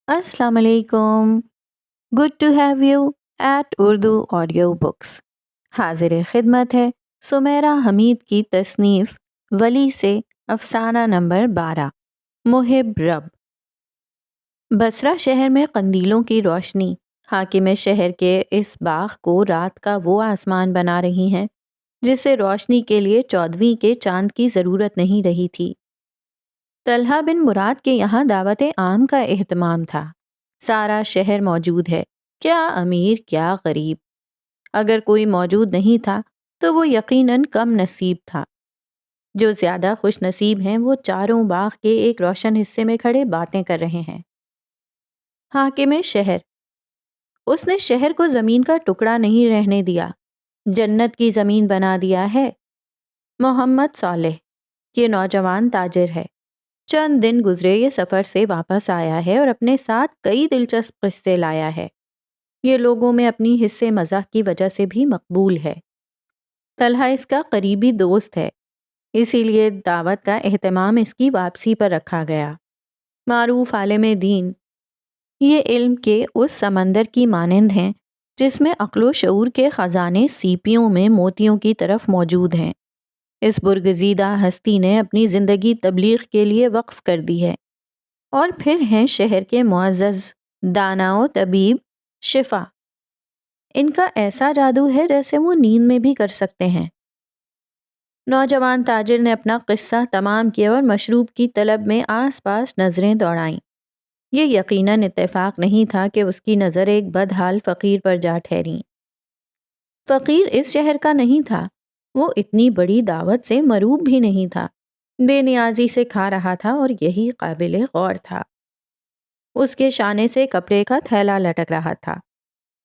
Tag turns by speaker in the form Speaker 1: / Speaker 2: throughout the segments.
Speaker 1: السلام علیکم. Good to have you at Urdu audio books. حاضر خدمت ہے سمیرہ حمید کی تصنیف ولی سے افسانہ نمبر 12 محب رب. بصرہ شہر میں قندیلوں کی روشنی حاکم شہر کے اس باغ کو رات کا وہ آسمان بنا رہی ہیں جسے روشنی کے لیے 14ویں کے چاند کی ضرورت نہیں رہی تھی. طلحہ بن مراد کے یہاں دعوت عام کا اہتمام تھا. سارا شہر موجود ہے، کیا امیر کیا غریب. اگر کوئی موجود نہیں تھا تو وہ یقیناً کم نصیب تھا. جو زیادہ خوش نصیب ہیں وہ چاروں باغ کے ایک روشن حصے میں کھڑے باتیں کر رہے ہیں. حاکم شہر. اس نے شہر کو زمین کا ٹکڑا نہیں رہنے دیا، جنت کی زمین بنا دیا ہے. محمد صالح یہ نوجوان تاجر ہے. چند دن گزرے یہ سفر سے واپس آیا ہے اور اپنے ساتھ کئی دلچسپ قصے لایا ہے. یہ لوگوں میں اپنی حصے مزاح کی وجہ سے بھی مقبول ہے. طلحہ اس کا قریبی دوست ہے، اسی لیے دعوت کا اہتمام اس کی واپسی پر رکھا گیا. معروف عالم دین. یہ علم کے اس سمندر کی مانند ہیں جس میں عقل و شعور کے خزانے سیپیوں میں موتیوں کی طرف موجود ہیں. اس برگزیدہ ہستی نے اپنی زندگی تبلیغ کے لیے وقف کر دی ہے. اور پھر ہیں شہر کے معزز دانا و طبیب شفا. ان کا ایسا جادو ہے جیسے وہ نیند میں بھی کر سکتے ہیں. نوجوان تاجر نے اپنا قصہ تمام کیا اور مشروب کی طلب میں آس پاس نظریں دوڑائیں. یہ یقیناً اتفاق نہیں تھا کہ اس کی نظر ایک بدحال فقیر پر جا ٹھہری. فقیر اس شہر کا نہیں تھا، وہ اتنی بڑی دعوت سے مروب بھی نہیں تھا. بے نیازی سے کھا رہا تھا اور یہی قابل غور تھا. اس کے شانے سے کپڑے کا تھیلا لٹک رہا تھا.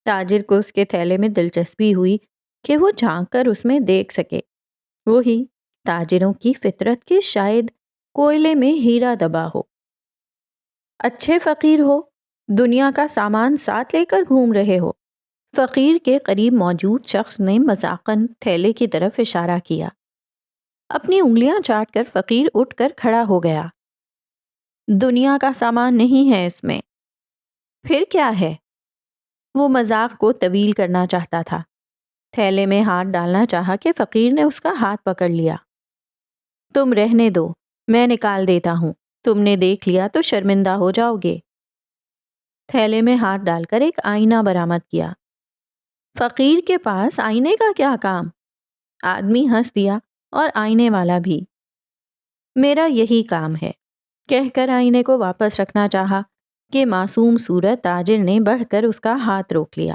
Speaker 1: تاجر کو اس کے تھیلے میں دلچسپی ہوئی کہ وہ جھانک کر اس میں دیکھ سکے. وہی تاجروں کی فطرت کے شاید کوئلے میں ہیرا دبا ہو. اچھے فقیر ہو، دنیا کا سامان ساتھ لے کر گھوم رہے ہو. فقیر کے قریب موجود شخص نے مذاقاً تھیلے کی طرف اشارہ کیا. اپنی انگلیاں چاٹ کر فقیر اٹھ کر کھڑا ہو گیا. دنیا کا سامان نہیں ہے اس میں. پھر کیا ہے؟ وہ مذاق کو طویل کرنا چاہتا تھا. تھیلے میں ہاتھ ڈالنا چاہا کہ فقیر نے اس کا ہاتھ پکڑ لیا. تم رہنے دو، میں نکال دیتا ہوں. تم نے دیکھ لیا تو شرمندہ ہو جاؤ گے. تھیلے میں ہاتھ ڈال کر ایک آئینہ برآمد کیا. فقیر کے پاس آئینے کا کیا کام؟ آدمی ہنس دیا اور آئینے والا بھی. میرا یہی کام ہے، کہہ کر آئینے کو واپس رکھنا چاہا کہ معصوم صورت تاجر نے بڑھ کر اس کا ہاتھ روک لیا.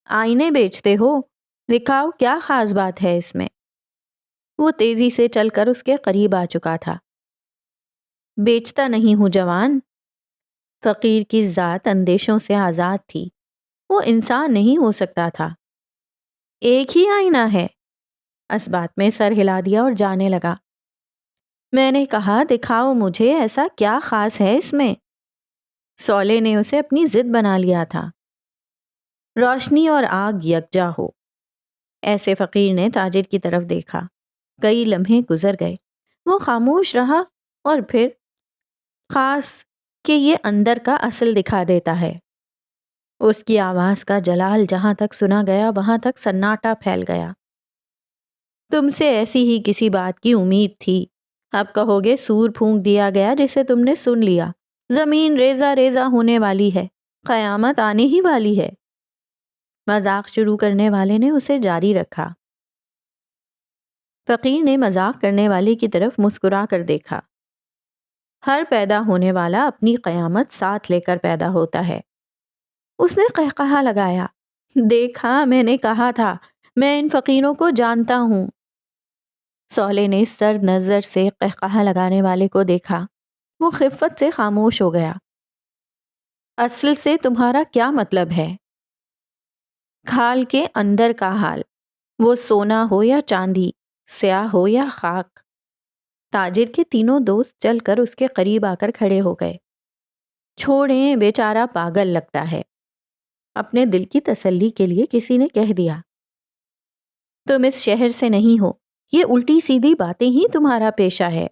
Speaker 1: آئینے بیچتے ہو؟ دکھاؤ کیا خاص بات ہے اس میں. وہ تیزی سے چل کر اس کے قریب آ چکا تھا. بیچتا نہیں ہوں جوان. فقیر کی ذات اندیشوں سے آزاد تھی. وہ انسان نہیں ہو سکتا تھا. ایک ہی آئینہ ہے. اس بات میں سر ہلا دیا اور جانے لگا. میں نے کہا دکھاؤ مجھے، ایسا کیا خاص ہے اس میں. سولے نے اسے اپنی ضد بنا لیا تھا. روشنی اور آگ یکجا ہو. ایسے فقیر نے تاجر کی طرف دیکھا. کئی لمحے گزر گئے. وہ خاموش رہا اور پھر خاص کہ یہ اندر کا اصل دکھا دیتا ہے. اس کی آواز کا جلال جہاں تک سنا گیا وہاں تک سناٹا پھیل گیا. تم سے ایسی ہی کسی بات کی امید تھی. اب کہو گے سور پھونک دیا گیا جسے تم نے سن لیا. زمین ریزہ ریزہ ہونے والی ہے، قیامت آنے ہی والی ہے. مذاق شروع کرنے والے نے اسے جاری رکھا. فقیر نے مذاق کرنے والے کی طرف مسکرا کر دیکھا. ہر پیدا ہونے والا اپنی قیامت ساتھ لے کر پیدا ہوتا ہے. اس نے قہقہا لگایا. دیکھا، میں نے کہا تھا، میں ان فقیروں کو جانتا ہوں. سولے نے سرد نظر سے قہقہا لگانے والے کو دیکھا. وہ خفت سے خاموش ہو گیا. اصل سے تمہارا کیا مطلب ہے؟ کھال کے اندر کا حال، وہ سونا ہو یا چاندی، سیاہ ہو یا خاک. تاجر کے تینوں دوست چل کر اس کے قریب آ کر کھڑے ہو گئے. چھوڑیں، بیچارہ پاگل لگتا ہے. اپنے دل کی تسلی کے لیے کسی نے کہہ دیا. تم اس شہر سے نہیں ہو، یہ الٹی سیدھی باتیں ہی تمہارا پیشہ ہے.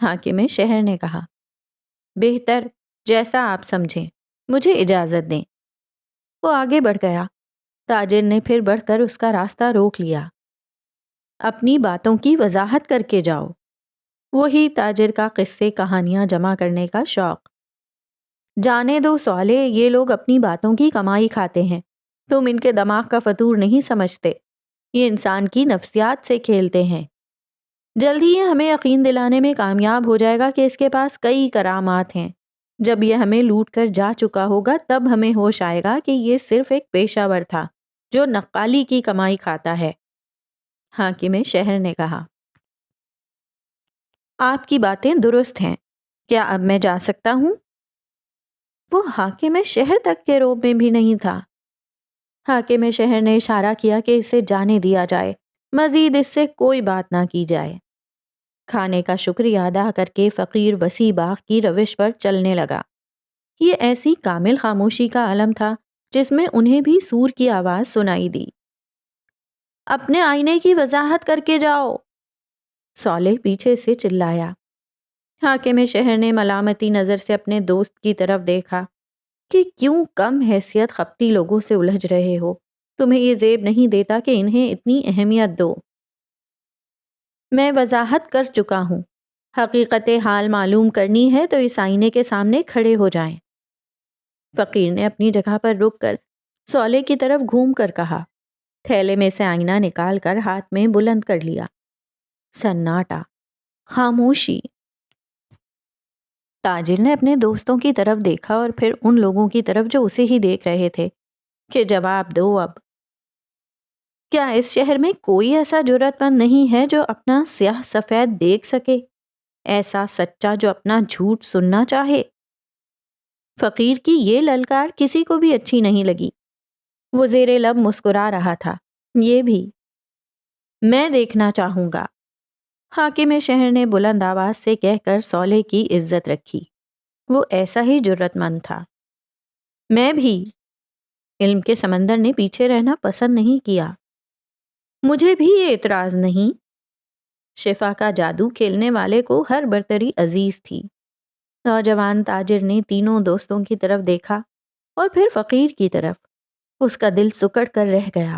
Speaker 1: حاکم شہر نے کہا. بہتر، جیسا آپ سمجھیں، مجھے اجازت دیں۔ وہ آگے بڑھ گیا۔ تاجر نے پھر بڑھ کر اس کا راستہ روک لیا۔ اپنی باتوں کی وضاحت کر کے جاؤ۔ وہی تاجر کا قصے کہانیاں جمع کرنے کا شوق۔ جانے دو صالح، یہ لوگ اپنی باتوں کی کمائی کھاتے ہیں، تم ان کے دماغ کا فطور نہیں سمجھتے، یہ انسان کی نفسیات سے کھیلتے ہیں۔ جلد ہی یہ ہمیں یقین دلانے میں کامیاب ہو جائے گا کہ اس کے پاس کئی کرامات ہیں۔ جب یہ ہمیں لوٹ کر جا چکا ہوگا تب ہمیں ہوش آئے گا کہ یہ صرف ایک پیشہ ور تھا جو نقالی کی کمائی کھاتا ہے۔ حاکم شہر نے کہا، آپ کی باتیں درست ہیں، کیا اب میں جا سکتا ہوں؟ وہ حاکم شہر تک کے روب میں بھی نہیں تھا۔ حاکم شہر نے اشارہ کیا کہ اسے جانے دیا جائے، مزید اس سے کوئی بات نہ کی جائے۔ کھانے کا شکریہ ادا کر کے فقیر وسیع باغ کی روش پر چلنے لگا۔ یہ ایسی کامل خاموشی کا عالم تھا جس میں انہیں بھی سور کی آواز سنائی دی۔ اپنے آئینے کی وضاحت کر کے جاؤ، صالح پیچھے سے چلایا۔ حاکم شہر نے ملامتی نظر سے اپنے دوست کی طرف دیکھا کہ کیوں کم حیثیت خپتی لوگوں سے الجھ رہے ہو، تمہیں یہ زیب نہیں دیتا کہ انہیں اتنی اہمیت دو۔ میں وضاحت کر چکا ہوں، حقیقت حال معلوم کرنی ہے تو اس آئینے کے سامنے کھڑے ہو جائیں۔ فقیر نے اپنی جگہ پر رک کر صالح کی طرف گھوم کر کہا۔ تھیلے میں سے آئینہ نکال کر ہاتھ میں بلند کر لیا۔ سناٹا، خاموشی۔ تاجر نے اپنے دوستوں کی طرف دیکھا اور پھر ان لوگوں کی طرف جو اسے ہی دیکھ رہے تھے کہ جواب دو اب۔ کیا اس شہر میں کوئی ایسا جرأت مند نہیں ہے جو اپنا سیاہ سفید دیکھ سکے، ایسا سچا جو اپنا جھوٹ سننا چاہے؟ فقیر کی یہ للکار کسی کو بھی اچھی نہیں لگی۔ وہ زیر لب مسکرا رہا تھا۔ یہ بھی میں دیکھنا چاہوں گا، حاکم شہر نے بلند آواز سے کہہ کر صالح کی عزت رکھی۔ وہ ایسا ہی جرأت مند تھا۔ میں بھی۔ علم کے سمندر نے پیچھے رہنا پسند نہیں کیا۔ مجھے بھی یہ اعتراض نہیں۔ شفا کا جادو کھیلنے والے کو ہر برتری عزیز تھی۔ نوجوان تاجر نے تینوں دوستوں کی طرف دیکھا اور پھر فقیر کی طرف۔ اس کا دل سکڑ کر رہ گیا۔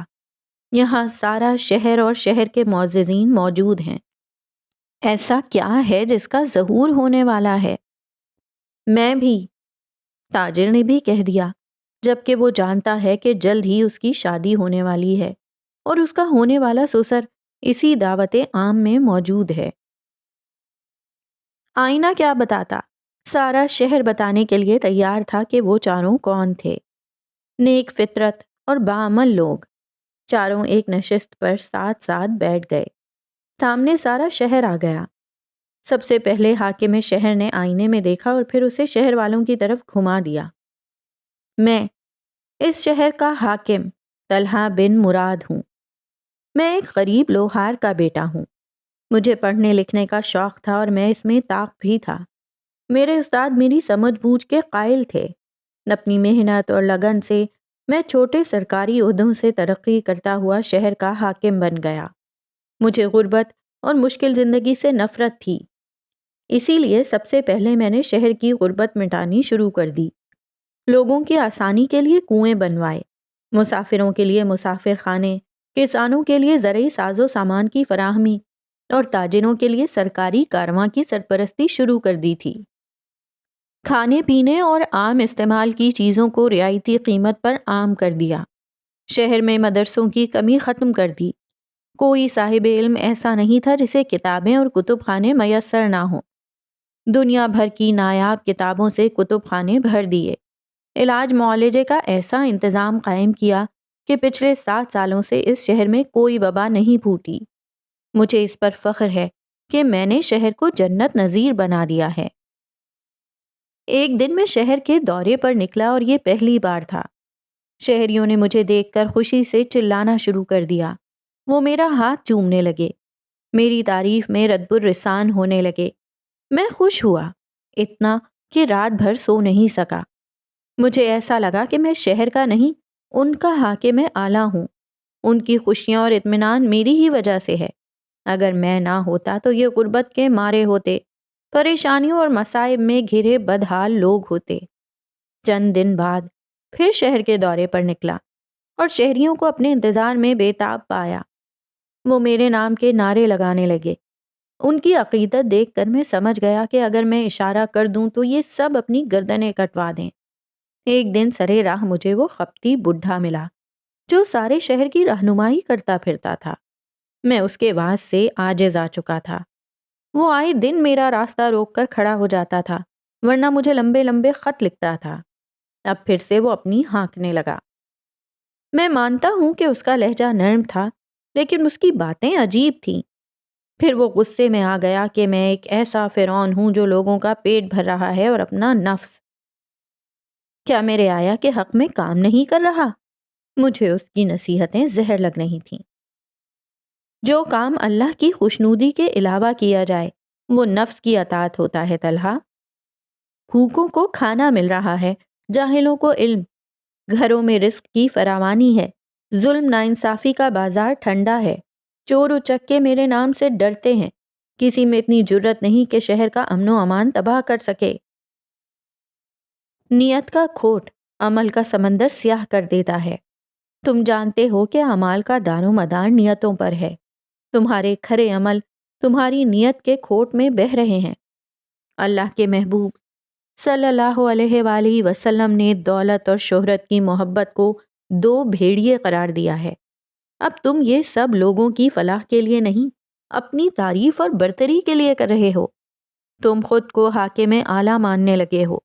Speaker 1: یہاں سارا شہر اور شہر کے معززین موجود ہیں۔ ایسا کیا ہے جس کا ظہور ہونے والا ہے؟ میں بھی، تاجر نے بھی کہہ دیا، جبکہ وہ جانتا ہے کہ جلد ہی اس کی شادی ہونے والی ہے اور اس کا ہونے والا سسر اسی دعوت عام میں موجود ہے۔ آئینہ کیا بتاتا؟ سارا شہر بتانے کے لیے تیار تھا کہ وہ چاروں کون تھے۔ نیک فطرت اور باعمل لوگ۔ چاروں ایک نشست پر ساتھ ساتھ بیٹھ گئے۔ سامنے سارا شہر آ گیا۔ سب سے پہلے حاکم شہر نے آئینے میں دیکھا اور پھر اسے شہر والوں کی طرف گھما دیا۔ میں اس شہر کا حاکم طلحہ بن مراد ہوں۔ میں ایک غریب لوہار کا بیٹا ہوں۔ مجھے پڑھنے لکھنے کا شوق تھا اور میں اس میں طاق بھی تھا۔ میرے استاد میری سمجھ بوجھ کے قائل تھے۔ اپنی محنت اور لگن سے میں چھوٹے سرکاری عہدوں سے ترقی کرتا ہوا شہر کا حاکم بن گیا۔ مجھے غربت اور مشکل زندگی سے نفرت تھی، اسی لیے سب سے پہلے میں نے شہر کی غربت مٹانی شروع کر دی۔ لوگوں کی آسانی کے لیے کنویں بنوائے، مسافروں کے لیے مسافر خانے، کسانوں کے لیے زرعی ساز و سامان کی فراہمی اور تاجروں کے لیے سرکاری کارواں کی سرپرستی شروع کر دی تھی۔ کھانے پینے اور عام استعمال کی چیزوں کو رعایتی قیمت پر عام کر دیا۔ شہر میں مدرسوں کی کمی ختم کر دی۔ کوئی صاحب علم ایسا نہیں تھا جسے کتابیں اور کتب خانے میسر نہ ہوں۔ دنیا بھر کی نایاب کتابوں سے کتب خانے بھر دیے۔ علاج معالجے کا ایسا انتظام قائم کیا کہ پچھلے 7 سالوں سے اس شہر میں کوئی وبا نہیں پھوٹی۔ مجھے اس پر فخر ہے کہ میں نے شہر کو جنت نظیر بنا دیا ہے۔ ایک دن میں شہر کے دورے پر نکلا اور یہ پہلی بار تھا۔ شہریوں نے مجھے دیکھ کر خوشی سے چلانا شروع کر دیا۔ وہ میرا ہاتھ چومنے لگے، میری تعریف میں ردب الرسان ہونے لگے۔ میں خوش ہوا، اتنا کہ رات بھر سو نہیں سکا۔ مجھے ایسا لگا کہ میں شہر کا نہیں، ان کا حاکم اعلیٰ ہوں۔ ان کی خوشیاں اور اطمینان میری ہی وجہ سے ہے۔ اگر میں نہ ہوتا تو یہ غربت کے مارے ہوتے، پریشانیوں اور مصائب میں گھرے بدحال لوگ ہوتے۔ چند دن بعد پھر شہر کے دورے پر نکلا اور شہریوں کو اپنے انتظار میں بے تاب پایا۔ وہ میرے نام کے نعرے لگانے لگے۔ ان کی عقیدت دیکھ کر میں سمجھ گیا کہ اگر میں اشارہ کر دوں تو یہ سب اپنی گردنیں کٹوا دیں۔ ایک دن سرے راہ مجھے وہ خپتی بڈھا ملا جو سارے شہر کی رہنمائی کرتا پھرتا تھا۔ میں اس کے وعظ سے عاجز آ چکا تھا۔ وہ آئے دن میرا راستہ روک کر کھڑا ہو جاتا تھا، ورنہ مجھے لمبے لمبے خط لکھتا تھا۔ اب پھر سے وہ اپنی ہانکنے لگا۔ میں مانتا ہوں کہ اس کا لہجہ نرم تھا، لیکن اس کی باتیں عجیب تھیں۔ پھر وہ غصے میں آ گیا کہ میں ایک ایسا فرعون ہوں جو لوگوں کا پیٹ بھر رہا ہے اور اپنا نفس۔ کیا میرے آیا کے حق میں کام نہیں کر رہا؟ مجھے اس کی نصیحتیں زہر لگ رہی تھیں۔ جو کام اللہ کی خوشنودی کے علاوہ کیا جائے وہ نفس کی اطاعت ہوتا ہے طلحہ۔ بھوکوں کو کھانا مل رہا ہے، جاہلوں کو علم، گھروں میں رزق کی فراوانی ہے، ظلم ناانصافی کا بازار ٹھنڈا ہے، چور و چکے میرے نام سے ڈرتے ہیں، کسی میں اتنی جرت نہیں کہ شہر کا امن و امان تباہ کر سکے۔ نیت کا کھوٹ عمل کا سمندر سیاہ کر دیتا ہے۔ تم جانتے ہو کہ اعمال کا دار و مدار نیتوں پر ہے۔ تمہارے کھرے عمل تمہاری نیت کے کھوٹ میں بہہ رہے ہیں۔ اللہ کے محبوب صلی اللہ علیہ وآلہ وسلم نے دولت اور شہرت کی محبت کو دو بھیڑیے قرار دیا ہے۔ اب تم یہ سب لوگوں کی فلاح کے لیے نہیں، اپنی تعریف اور برتری کے لیے کر رہے ہو۔ تم خود کو حاکم اعلیٰ ماننے لگے ہو۔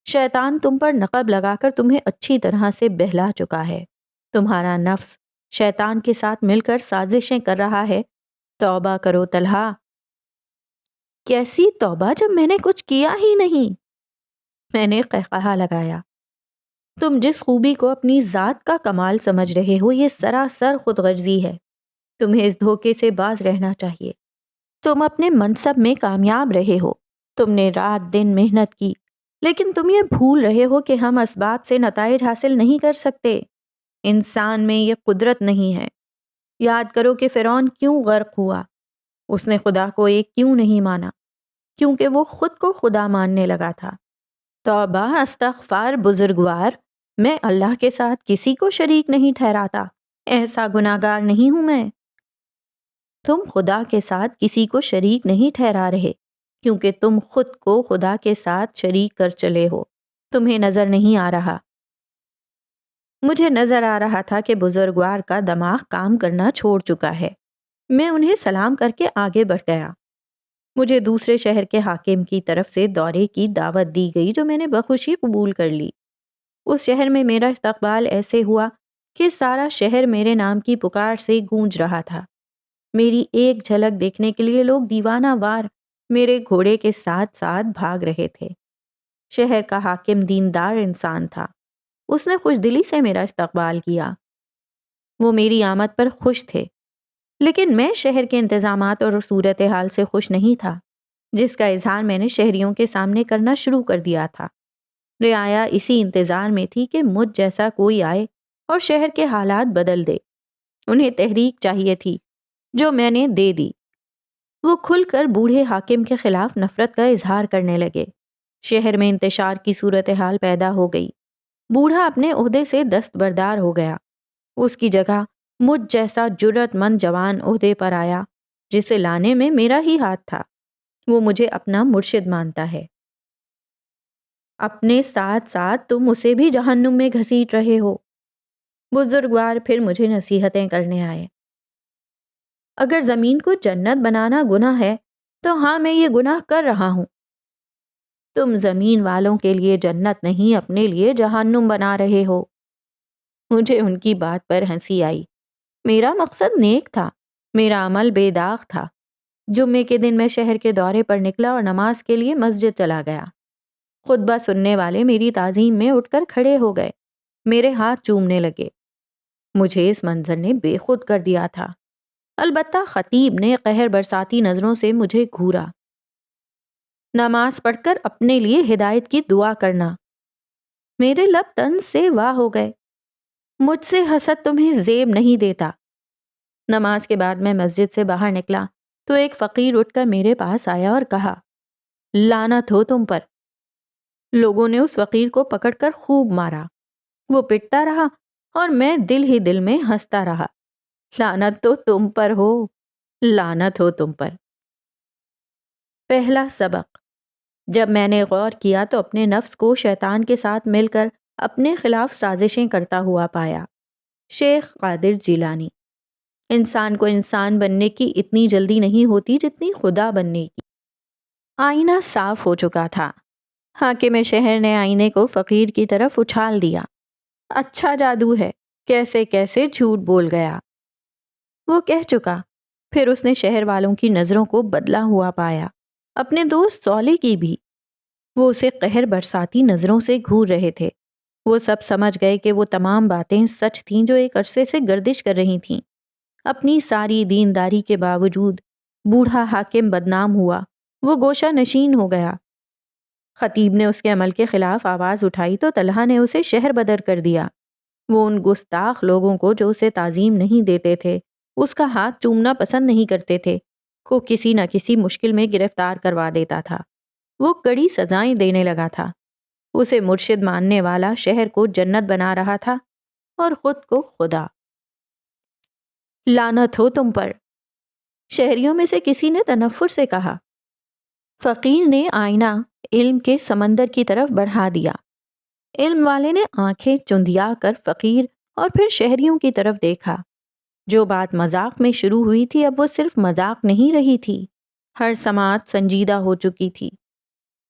Speaker 1: شیطان تم پر نقب لگا کر تمہیں اچھی طرح سے بہلا چکا ہے۔ تمہارا نفس شیطان کے ساتھ مل کر سازشیں کر رہا ہے۔ توبہ کرو طلحہ۔ کیسی توبہ جب میں نے کچھ کیا ہی نہیں؟ میں نے قہقہا لگایا۔ تم جس خوبی کو اپنی ذات کا کمال سمجھ رہے ہو یہ سراسر خود غرضی ہے۔ تمہیں اس دھوکے سے باز رہنا چاہیے۔ تم اپنے منصب میں کامیاب رہے ہو، تم نے رات دن محنت کی، لیکن تم یہ بھول رہے ہو کہ ہم اسباب سے نتائج حاصل نہیں کر سکتے۔ انسان میں یہ قدرت نہیں ہے۔ یاد کرو کہ فرعون کیوں غرق ہوا۔ اس نے خدا کو ایک کیوں نہیں مانا؟ کیونکہ وہ خود کو خدا ماننے لگا تھا۔ توبہ، استغفار، بزرگوار، میں اللہ کے ساتھ کسی کو شریک نہیں ٹھہراتا، ایسا گناہگار نہیں ہوں میں۔ تم خدا کے ساتھ کسی کو شریک نہیں ٹھہرا رہے، کیونکہ تم خود کو خدا کے ساتھ شریک کر چلے ہو۔ تمہیں نظر نہیں آ رہا۔ مجھے نظر آ رہا تھا کہ بزرگوار کا دماغ کام کرنا چھوڑ چکا ہے۔ میں انہیں سلام کر کے آگے بڑھ گیا۔ مجھے دوسرے شہر کے حاکم کی طرف سے دورے کی دعوت دی گئی جو میں نے بخوشی قبول کر لی۔ اس شہر میں میرا استقبال ایسے ہوا کہ سارا شہر میرے نام کی پکار سے گونج رہا تھا۔ میری ایک جھلک دیکھنے کے لیے لوگ دیوانہ وار میرے گھوڑے کے ساتھ ساتھ بھاگ رہے تھے۔ شہر کا حاکم دیندار انسان تھا۔ اس نے خوش دلی سے میرا استقبال کیا۔ وہ میری آمد پر خوش تھے، لیکن میں شہر کے انتظامات اور صورتحال سے خوش نہیں تھا، جس کا اظہار میں نے شہریوں کے سامنے کرنا شروع کر دیا تھا۔ رعایا اسی انتظار میں تھی کہ مجھ جیسا کوئی آئے اور شہر کے حالات بدل دے۔ انہیں تحریک چاہیے تھی، جو میں نے دے دی۔ وہ کھل کر بوڑھے حاکم کے خلاف نفرت کا اظہار کرنے لگے۔ شہر میں انتشار کی صورتحال پیدا ہو گئی۔ بوڑھا اپنے عہدے سے دستبردار ہو گیا۔ اس کی جگہ مجھ جیسا جرت مند جوان عہدے پر آیا، جسے لانے میں میرا ہی ہاتھ تھا۔ وہ مجھے اپنا مرشد مانتا ہے۔ اپنے ساتھ ساتھ تم اسے بھی جہنم میں گھسیٹ رہے ہو۔ بزرگوار پھر مجھے نصیحتیں کرنے آئے۔ اگر زمین کو جنت بنانا گناہ ہے تو ہاں، میں یہ گناہ کر رہا ہوں۔ تم زمین والوں کے لیے جنت نہیں، اپنے لیے جہنم بنا رہے ہو۔ مجھے ان کی بات پر ہنسی آئی۔ میرا مقصد نیک تھا، میرا عمل بے داغ تھا۔ جمعے کے دن میں شہر کے دورے پر نکلا اور نماز کے لیے مسجد چلا گیا۔ خطبہ سننے والے میری تعظیم میں اٹھ کر کھڑے ہو گئے، میرے ہاتھ چومنے لگے۔ مجھے اس منظر نے بے خود کر دیا تھا۔ البتہ خطیب نے قہر برساتی نظروں سے مجھے گھورا۔ نماز پڑھ کر اپنے لیے ہدایت کی دعا کرنا۔ میرے لب طنز سے واہ ہو گئے۔ مجھ سے حسد تمہیں زیب نہیں دیتا۔ نماز کے بعد میں مسجد سے باہر نکلا تو ایک فقیر اٹھ کر میرے پاس آیا اور کہا، لعنت ہو تم پر۔ لوگوں نے اس فقیر کو پکڑ کر خوب مارا۔ وہ پٹتا رہا اور میں دل ہی دل میں ہنستا رہا۔ لعنت تو تم پر ہو، لعنت ہو تم پر۔ پہلا سبق: جب میں نے غور کیا تو اپنے نفس کو شیطان کے ساتھ مل کر اپنے خلاف سازشیں کرتا ہوا پایا۔ شیخ قادر جیلانی۔ انسان کو انسان بننے کی اتنی جلدی نہیں ہوتی جتنی خدا بننے کی۔ آئینہ صاف ہو چکا تھا۔ حاکم شہر نے آئینے کو فقیر کی طرف اچھال دیا۔ اچھا جادو ہے، کیسے کیسے جھوٹ بول گیا، وہ کہہ چکا۔ پھر اس نے شہر والوں کی نظروں کو بدلا ہوا پایا، اپنے دوست سولے کی بھی۔ وہ اسے قہر برساتی نظروں سے گھور رہے تھے۔ وہ سب سمجھ گئے کہ وہ تمام باتیں سچ تھیں جو ایک عرصے سے گردش کر رہی تھیں۔ اپنی ساری دینداری کے باوجود بوڑھا حاکم بدنام ہوا، وہ گوشہ نشین ہو گیا۔ خطیب نے اس کے عمل کے خلاف آواز اٹھائی تو طلحہ نے اسے شہر بدر کر دیا۔ وہ ان گستاخ لوگوں کو جو اسے تعظیم نہیں دیتے تھے، اس کا ہاتھ چومنا پسند نہیں کرتے تھے، کو کسی نہ کسی مشکل میں گرفتار کروا دیتا تھا۔ وہ کڑی سزائیں دینے لگا تھا۔ اسے مرشد ماننے والا شہر کو جنت بنا رہا تھا اور خود کو خدا۔ لعنت ہو تم پر، شہریوں میں سے کسی نے تنفر سے کہا۔ فقیر نے آئینہ علم کے سمندر کی طرف بڑھا دیا۔ علم والے نے آنکھیں چندیا کر فقیر اور پھر شہریوں کی طرف دیکھا۔ جو بات مذاق میں شروع ہوئی تھی اب وہ صرف مذاق نہیں رہی تھی، ہر سماعت سنجیدہ ہو چکی تھی۔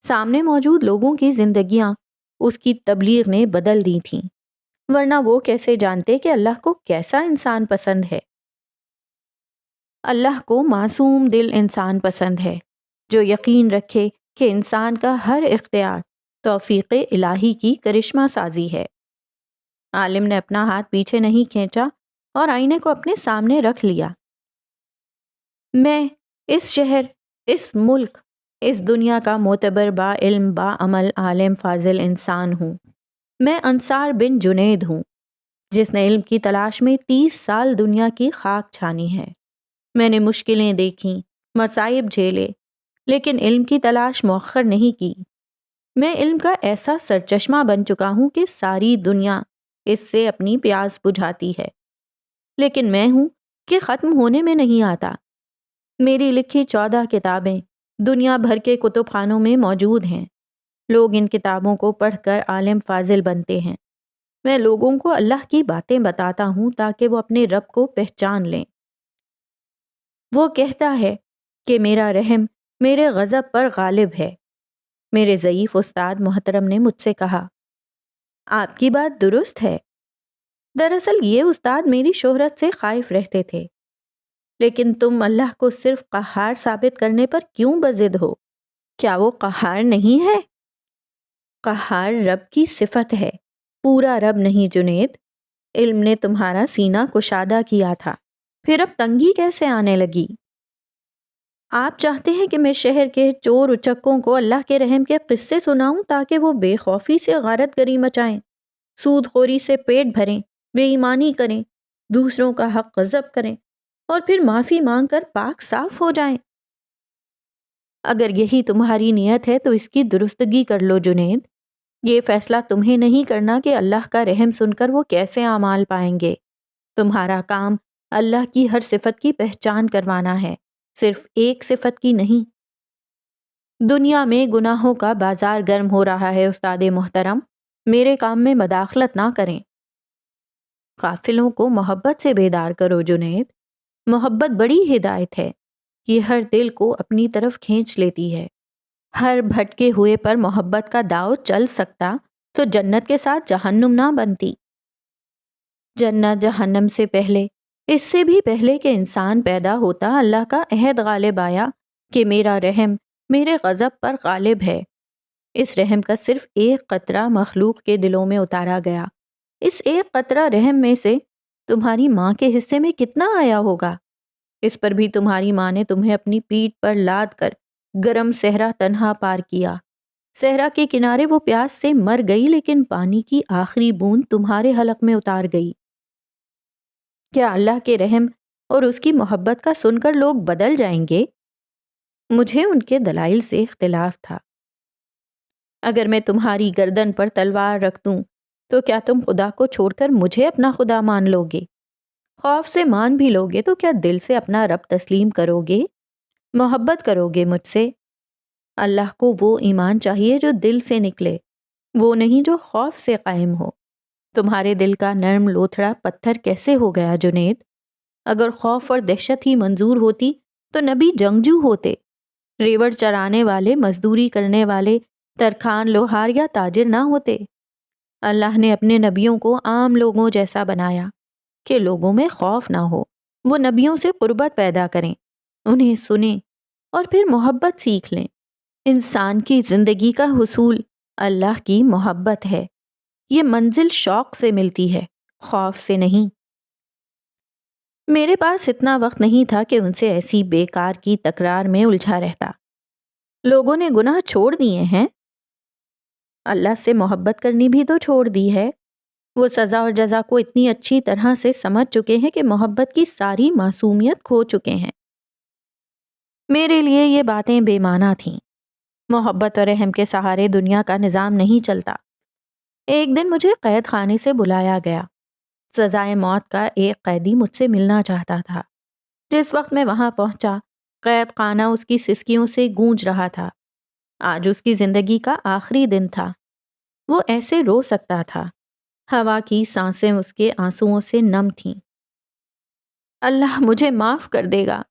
Speaker 1: سامنے موجود لوگوں کی زندگیاں اس کی تبلیغ نے بدل دی تھیں، ورنہ وہ کیسے جانتے کہ اللہ کو کیسا انسان پسند ہے؟ اللہ کو معصوم دل انسان پسند ہے، جو یقین رکھے کہ انسان کا ہر اختیار توفیق الہی کی کرشمہ سازی ہے۔ عالم نے اپنا ہاتھ پیچھے نہیں کھینچا اور آئینے کو اپنے سامنے رکھ لیا۔ میں اس شہر، اس ملک، اس دنیا کا معتبر با علم با عمل عالم فاضل انسان ہوں۔ میں انصار بن جنید ہوں، جس نے علم کی تلاش میں 30 سال دنیا کی خاک چھانی ہے۔ میں نے مشکلیں دیکھیں، مصائب جھیلے، لیکن علم کی تلاش مؤخر نہیں کی۔ میں علم کا ایسا سرچشمہ بن چکا ہوں کہ ساری دنیا اس سے اپنی پیاس بجھاتی ہے، لیکن میں ہوں کہ ختم ہونے میں نہیں آتا۔ میری لکھی 14 کتابیں دنیا بھر کے کتب خانوں میں موجود ہیں۔ لوگ ان کتابوں کو پڑھ کر عالم فاضل بنتے ہیں۔ میں لوگوں کو اللہ کی باتیں بتاتا ہوں تاکہ وہ اپنے رب کو پہچان لیں۔ وہ کہتا ہے کہ میرا رحم میرے غضب پر غالب ہے۔ میرے ضعیف استاد محترم نے مجھ سے کہا، آپ کی بات درست ہے۔ دراصل یہ استاد میری شہرت سے خائف رہتے تھے، لیکن تم اللہ کو صرف قہار ثابت کرنے پر کیوں بضد ہو؟ کیا وہ قہار نہیں ہے؟ قہار رب کی صفت ہے، پورا رب نہیں جنید۔ علم نے تمہارا سینہ کشادہ کیا تھا، پھر اب تنگی کیسے آنے لگی؟ آپ چاہتے ہیں کہ میں شہر کے چور اچکوں کو اللہ کے رحم کے قصے سناؤں تاکہ وہ بے خوفی سے غارت گری مچائیں، سود خوری سے پیٹ بھریں، بے ایمانی کریں، دوسروں کا حق غصب کریں اور پھر معافی مانگ کر پاک صاف ہو جائیں؟ اگر یہی تمہاری نیت ہے تو اس کی درستگی کر لو جنید۔ یہ فیصلہ تمہیں نہیں کرنا کہ اللہ کا رحم سن کر وہ کیسے اعمال پائیں گے۔ تمہارا کام اللہ کی ہر صفت کی پہچان کروانا ہے، صرف ایک صفت کی نہیں۔ دنیا میں گناہوں کا بازار گرم ہو رہا ہے استاد محترم، میرے کام میں مداخلت نہ کریں۔ غافلوں کو محبت سے بیدار کرو جنید۔ محبت بڑی ہدایت ہے، یہ ہر دل کو اپنی طرف کھینچ لیتی ہے۔ ہر بھٹکے ہوئے پر محبت کا داؤ چل سکتا تو جنت کے ساتھ جہنم نہ بنتی۔ جنت جہنم سے پہلے، اس سے بھی پہلے کہ انسان پیدا ہوتا، اللہ کا عہد غالب آیا کہ میرا رحم میرے غضب پر غالب ہے۔ اس رحم کا صرف ایک قطرہ مخلوق کے دلوں میں اتارا گیا۔ اس ایک قطرہ رحم میں سے تمہاری ماں کے حصے میں کتنا آیا ہوگا؟ اس پر بھی تمہاری ماں نے تمہیں اپنی پیٹھ پر لاد کر گرم صحرا تنہا پار کیا۔ صحرا کے کنارے وہ پیاس سے مر گئی، لیکن پانی کی آخری بوند تمہارے حلق میں اتار گئی۔ کیا اللہ کے رحم اور اس کی محبت کا سن کر لوگ بدل جائیں گے؟ مجھے ان کے دلائل سے اختلاف تھا۔ اگر میں تمہاری گردن پر تلوار رکھ دوں تو کیا تم خدا کو چھوڑ کر مجھے اپنا خدا مان لو گے؟ خوف سے مان بھی لو گے تو کیا دل سے اپنا رب تسلیم کرو گے؟ محبت کرو گے مجھ سے؟ اللہ کو وہ ایمان چاہیے جو دل سے نکلے، وہ نہیں جو خوف سے قائم ہو۔ تمہارے دل کا نرم لوتھڑا پتھر کیسے ہو گیا جنید؟ اگر خوف اور دہشت ہی منظور ہوتی تو نبی جنگجو ہوتے، ریوڑ چرانے والے، مزدوری کرنے والے، ترکھان، لوہار یا تاجر نہ ہوتے۔ اللہ نے اپنے نبیوں کو عام لوگوں جیسا بنایا کہ لوگوں میں خوف نہ ہو، وہ نبیوں سے قربت پیدا کریں، انہیں سنیں اور پھر محبت سیکھ لیں۔ انسان کی زندگی کا حصول اللہ کی محبت ہے، یہ منزل شوق سے ملتی ہے، خوف سے نہیں۔ میرے پاس اتنا وقت نہیں تھا کہ ان سے ایسی بیکار کی تکرار میں الجھا رہتا۔ لوگوں نے گناہ چھوڑ دیے ہیں، اللہ سے محبت کرنی بھی تو چھوڑ دی ہے۔ وہ سزا اور جزا کو اتنی اچھی طرح سے سمجھ چکے ہیں کہ محبت کی ساری معصومیت کھو چکے ہیں۔ میرے لیے یہ باتیں بے معنی تھیں۔ محبت اور رحم کے سہارے دنیا کا نظام نہیں چلتا۔ ایک دن مجھے قید خانے سے بلایا گیا۔ سزائے موت کا ایک قیدی مجھ سے ملنا چاہتا تھا۔ جس وقت میں وہاں پہنچا، قید خانہ اس کی سسکیوں سے گونج رہا تھا۔ آج اس کی زندگی کا آخری دن تھا۔ وہ ایسے رو سکتا تھا۔ ہوا کی سانسیں اس کے آنسوؤں سے نم تھیں۔ اللہ مجھے معاف کر دے گا۔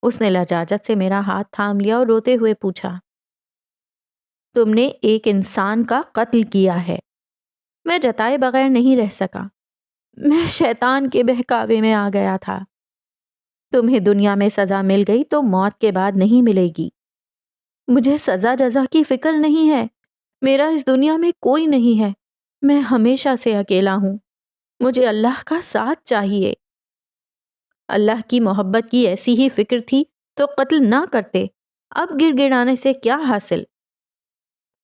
Speaker 1: اس نے لجاجت سے میرا ہاتھ تھام لیا اور روتے ہوئے پوچھا، تم نے ایک انسان کا قتل کیا ہے۔ میں جتائے بغیر نہیں رہ سکا۔ میں شیطان کے بہکاوے میں آ گیا تھا۔ تمہیں دنیا میں سزا مل گئی تو موت کے بعد نہیں ملے گی۔ مجھے سزا جزا کی فکر نہیں ہے۔ میرا اس دنیا میں کوئی نہیں ہے۔ میں ہمیشہ سے اکیلا ہوں۔ مجھے اللہ کا ساتھ چاہیے۔ اللہ کی محبت کی ایسی ہی فکر تھی تو قتل نہ کرتے۔ اب گڑ گڑانے سے کیا حاصل؟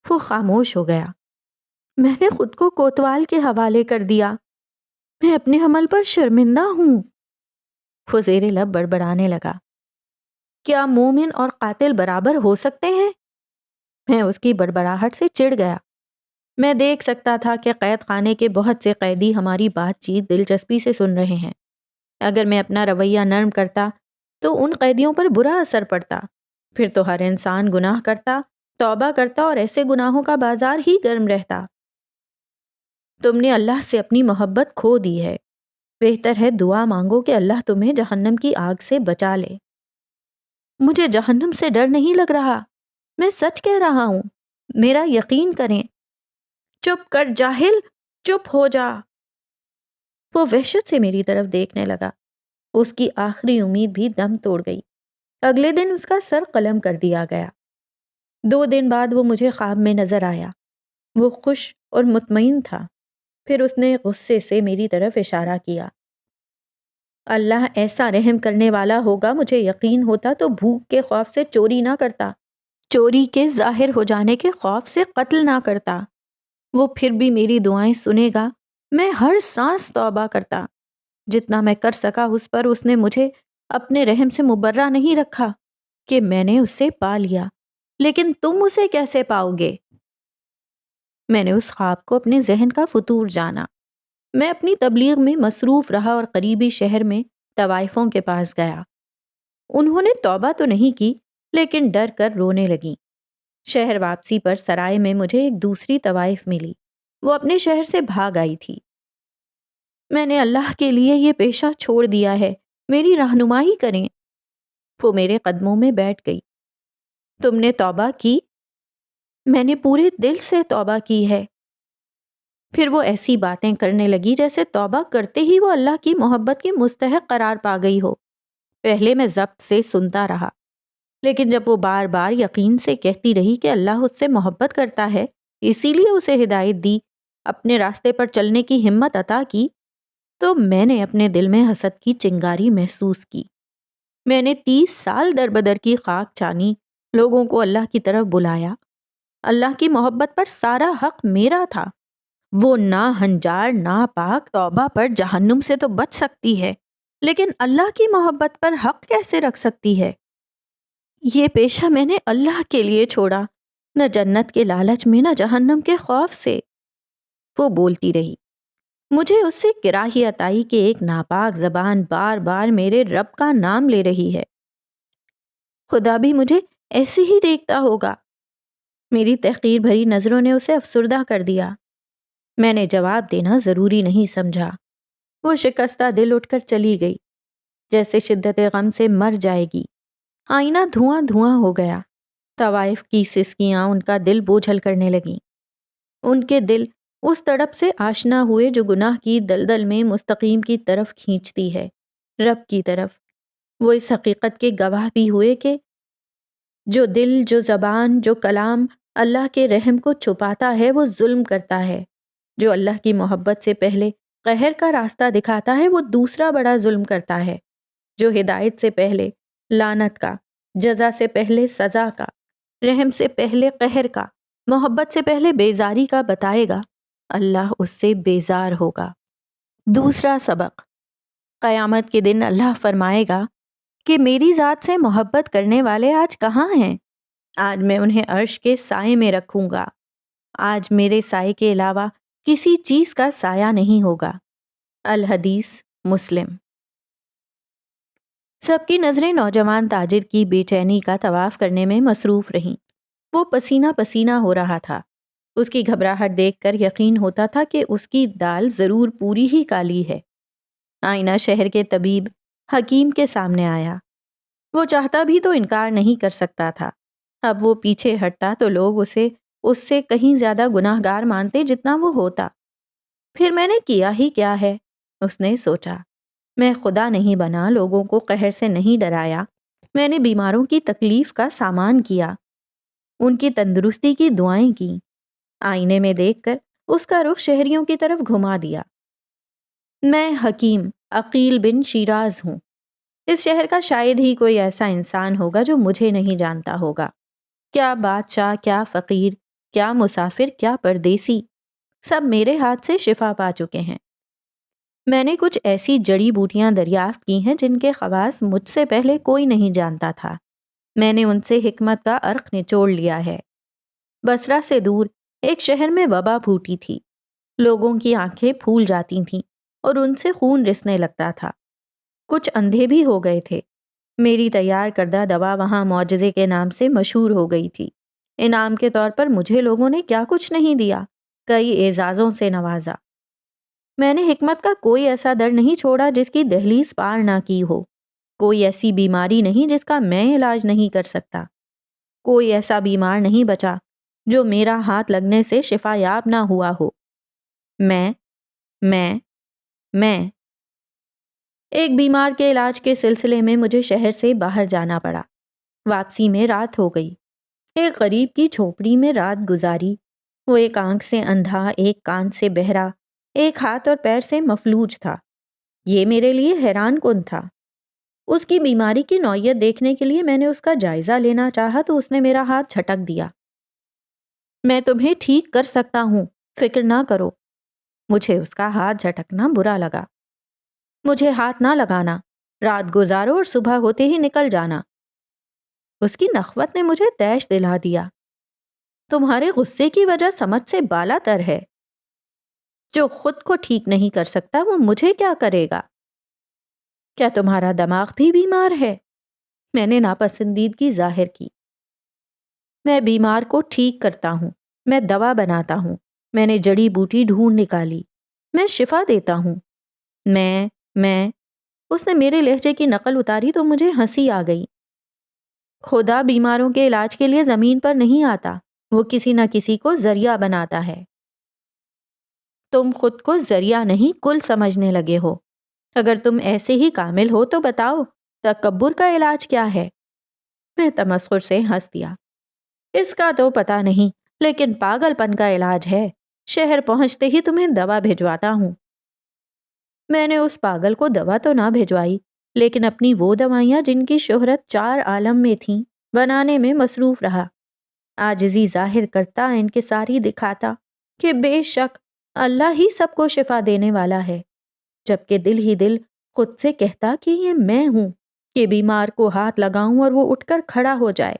Speaker 1: وہ خاموش ہو گیا۔ میں نے خود کو کوتوال کے حوالے کر دیا۔ میں اپنے عمل پر شرمندہ ہوں۔ وہ زیر لب بڑبڑانے لگا، کیا مومن اور قاتل برابر ہو سکتے ہیں؟ میں اس کی بڑبڑاہٹ سے چڑ گیا۔ میں دیکھ سکتا تھا کہ قید خانے کے بہت سے قیدی ہماری بات چیت دلچسپی سے سن رہے ہیں۔ اگر میں اپنا رویہ نرم کرتا تو ان قیدیوں پر برا اثر پڑتا، پھر تو ہر انسان گناہ کرتا، توبہ کرتا اور ایسے گناہوں کا بازار ہی گرم رہتا۔ تم نے اللہ سے اپنی محبت کھو دی ہے۔ بہتر ہے دعا مانگو کہ اللہ تمہیں جہنم کی آگ سے بچا لے۔ مجھے جہنم سے ڈر نہیں لگ رہا، میں سچ کہہ رہا ہوں، میرا یقین کریں۔ چپ کر جاہل، چپ ہو جا۔ وہ وحشت سے میری طرف دیکھنے لگا۔ اس کی آخری امید بھی دم توڑ گئی۔ اگلے دن اس کا سر قلم کر دیا گیا۔ 2 دن بعد وہ مجھے خواب میں نظر آیا۔ وہ خوش اور مطمئن تھا۔ پھر اس نے غصے سے میری طرف اشارہ کیا۔ اللہ ایسا رحم کرنے والا ہوگا، مجھے یقین ہوتا تو بھوک کے خوف سے چوری نہ کرتا، چوری کے ظاہر ہو جانے کے خوف سے قتل نہ کرتا۔ وہ پھر بھی میری دعائیں سنے گا۔ میں ہر سانس توبہ کرتا۔ جتنا میں کر سکا اس پر اس نے مجھے اپنے رحم سے مبرہ نہیں رکھا کہ میں نے اسے پا لیا، لیکن تم اسے کیسے پاؤ گے؟ میں نے اس خواب کو اپنے ذہن کا فطور جانا۔ میں اپنی تبلیغ میں مصروف رہا اور قریبی شہر میں طوائفوں کے پاس گیا۔ انہوں نے توبہ تو نہیں کی، لیکن ڈر کر رونے لگیں۔ شہر واپسی پر سرائے میں مجھے ایک دوسری طوائف ملی۔ وہ اپنے شہر سے بھاگ آئی تھی۔ میں نے اللہ کے لیے یہ پیشہ چھوڑ دیا ہے، میری رہنمائی کریں۔ وہ میرے قدموں میں بیٹھ گئی۔ تم نے توبہ کی؟ میں نے پورے دل سے توبہ کی ہے۔ پھر وہ ایسی باتیں کرنے لگی جیسے توبہ کرتے ہی وہ اللہ کی محبت کی مستحق قرار پا گئی ہو۔ پہلے میں ضبط سے سنتا رہا، لیکن جب وہ بار بار یقین سے کہتی رہی کہ اللہ اس سے محبت کرتا ہے، اسی لیے اسے ہدایت دی، اپنے راستے پر چلنے کی ہمت عطا کی، تو میں نے اپنے دل میں حسد کی چنگاری محسوس کی۔ میں نے 30 سال در بدر کی خاک چھانی، لوگوں کو اللہ کی طرف بلایا۔ اللہ کی محبت پر سارا حق میرا تھا۔ وہ نا ہنجار نا پاک توبہ پر جہنم سے تو بچ سکتی ہے، لیکن اللہ کی محبت پر حق کیسے رکھ سکتی ہے؟ یہ پیشہ میں نے اللہ کے لیے چھوڑا، نہ جنت کے لالچ میں نہ جہنم کے خوف سے۔ وہ بولتی رہی۔ مجھے اس سے کراہیت آئی کہ ایک ناپاک زبان بار بار میرے رب کا نام لے رہی ہے۔ خدا بھی مجھے ایسے ہی دیکھتا ہوگا۔ میری تحقیر بھری نظروں نے اسے افسردہ کر دیا۔ میں نے جواب دینا ضروری نہیں سمجھا۔ وہ شکستہ دل اٹھ کر چلی گئی، جیسے شدت غم سے مر جائے گی۔ آئینہ دھواں دھواں ہو گیا۔ طوائف کی سسکیاں ان کا دل بوجھل کرنے لگیں۔ ان کے دل اس تڑپ سے آشنا ہوئے جو گناہ کی دلدل میں مستقیم کی طرف کھینچتی ہے، رب کی طرف۔ وہ اس حقیقت کے گواہ بھی ہوئے کہ جو دل، جو زبان، جو کلام اللہ کے رحم کو چھپاتا ہے وہ ظلم کرتا ہے۔ جو اللہ کی محبت سے پہلے قہر کا راستہ دکھاتا ہے وہ دوسرا بڑا ظلم کرتا ہے۔ جو ہدایت سے پہلے لعنت کا، جزا سے پہلے سزا کا، رحم سے پہلے قہر کا، محبت سے پہلے بیزاری کا بتائے گا، اللہ اس سے بیزار ہوگا۔ دوسرا سبق، قیامت کے دن اللہ فرمائے گا کہ میری ذات سے محبت کرنے والے آج کہاں ہیں؟ آج میں انہیں عرش کے سائے میں رکھوں گا۔ آج میرے سائے کے علاوہ کسی چیز کا سایہ نہیں ہوگا۔ الحدیث مسلم۔ سب کی نظریں نوجوان تاجر کی بے چینی کا طواف کرنے میں مصروف رہیں۔ وہ پسینہ پسینہ ہو رہا تھا۔ اس کی گھبراہٹ دیکھ کر یقین ہوتا تھا کہ اس کی دال ضرور پوری ہی کالی ہے۔ آئینہ شہر کے طبیب حکیم کے سامنے آیا۔ وہ چاہتا بھی تو انکار نہیں کر سکتا تھا۔ اب وہ پیچھے ہٹتا تو لوگ اسے اس سے کہیں زیادہ گناہ گار مانتے جتنا وہ ہوتا۔ پھر میں نے کیا ہی کیا ہے، اس نے سوچا۔ میں خدا نہیں بنا، لوگوں کو قہر سے نہیں ڈرایا۔ میں نے بیماروں کی تکلیف کا سامان کیا، ان کی تندرستی کی دعائیں کی۔ آئینے میں دیکھ کر اس کا رخ شہریوں کی طرف گھما دیا۔ میں حکیم عقیل بن شیراز ہوں۔ اس شہر کا شاید ہی کوئی ایسا انسان ہوگا جو مجھے نہیں جانتا ہوگا۔ کیا بادشاہ، کیا فقیر، کیا مسافر، کیا پردیسی، سب میرے ہاتھ سے شفا پا چکے ہیں۔ میں نے کچھ ایسی جڑی بوٹیاں دریافت کی ہیں جن کے خواص مجھ سے پہلے کوئی نہیں جانتا تھا۔ میں نے ان سے حکمت کا عرق نچوڑ لیا ہے۔ بصرہ سے دور ایک شہر میں وبا پھوٹی تھی۔ لوگوں کی آنکھیں پھول جاتی تھیں اور ان سے خون رسنے لگتا تھا۔ کچھ اندھے بھی ہو گئے تھے۔ میری تیار کردہ دوا وہاں معجزے کے نام سے مشہور ہو گئی تھی۔ انعام کے طور پر مجھے لوگوں نے کیا کچھ نہیں دیا، کئی اعزازوں سے نوازا۔ میں نے حکمت کا کوئی ایسا در نہیں چھوڑا جس کی دہلیز پار نہ کی ہو، کوئی ایسی بیماری نہیں جس کا میں علاج نہیں کر سکتا، کوئی ایسا بیمار نہیں بچا جو میرا ہاتھ لگنے سے شفا یاب نہ ہوا ہو۔ میں ایک بیمار کے علاج کے سلسلے میں مجھے شہر سے باہر جانا پڑا۔ واپسی میں رات ہو گئی۔ ایک غریب کی جھونپڑی میں رات گزاری۔ وہ ایک آنکھ سے اندھا، ایک کان سے بہرا، ایک ہاتھ اور پیر سے مفلوج تھا۔ یہ میرے لیے حیران کن تھا۔ اس کی بیماری کی نوعیت دیکھنے کے لیے میں نے اس کا جائزہ لینا چاہا تو اس نے میرا ہاتھ جھٹک دیا۔ میں تمہیں ٹھیک کر سکتا ہوں، فکر نہ کرو۔ مجھے اس کا ہاتھ جھٹکنا برا لگا۔ مجھے ہاتھ نہ لگانا، رات گزارو اور صبح ہوتے ہی نکل جانا۔ اس کی نخوت نے مجھے طیش دلا دیا۔ تمہارے غصے کی وجہ سمجھ سے بالا تر ہے۔ جو خود کو ٹھیک نہیں کر سکتا وہ مجھے کیا کرے گا؟ کیا تمہارا دماغ بھی بیمار ہے؟ میں نے ناپسندیدگی ظاہر کی۔ میں بیمار کو ٹھیک کرتا ہوں، میں دوا بناتا ہوں، میں نے جڑی بوٹی ڈھونڈ نکالی، میں شفا دیتا ہوں۔ میں اس نے میرے لہجے کی نقل اتاری تو مجھے ہنسی آ گئی۔ خدا بیماروں کے علاج کے لیے زمین پر نہیں آتا، وہ کسی نہ کسی کو ذریعہ بناتا ہے۔ تم خود کو ذریعہ نہیں کل سمجھنے لگے ہو۔ اگر تم ایسے ہی کامل ہو تو بتاؤ تکبر کا علاج کیا ہے؟ میں تمسخر سے ہنس دیا۔ اس کا تو پتہ نہیں، لیکن پاگل پن کا علاج ہے۔ شہر پہنچتے ہی تمہیں دوا بھجواتا ہوں۔ میں نے اس پاگل کو دوا تو نہ بھجوائی، لیکن اپنی وہ دوائیاں جن کی شہرت 4 عالم میں تھیں بنانے میں مصروف رہا۔ عاجزی ظاہر کرتا، انکساری دکھاتا کہ بے شک اللہ ہی سب کو شفا دینے والا ہے، جبکہ دل ہی دل خود سے کہتا کہ یہ میں ہوں۔ کہ بیمار کو ہاتھ لگاؤں اور وہ اٹھ کر کھڑا ہو جائے؟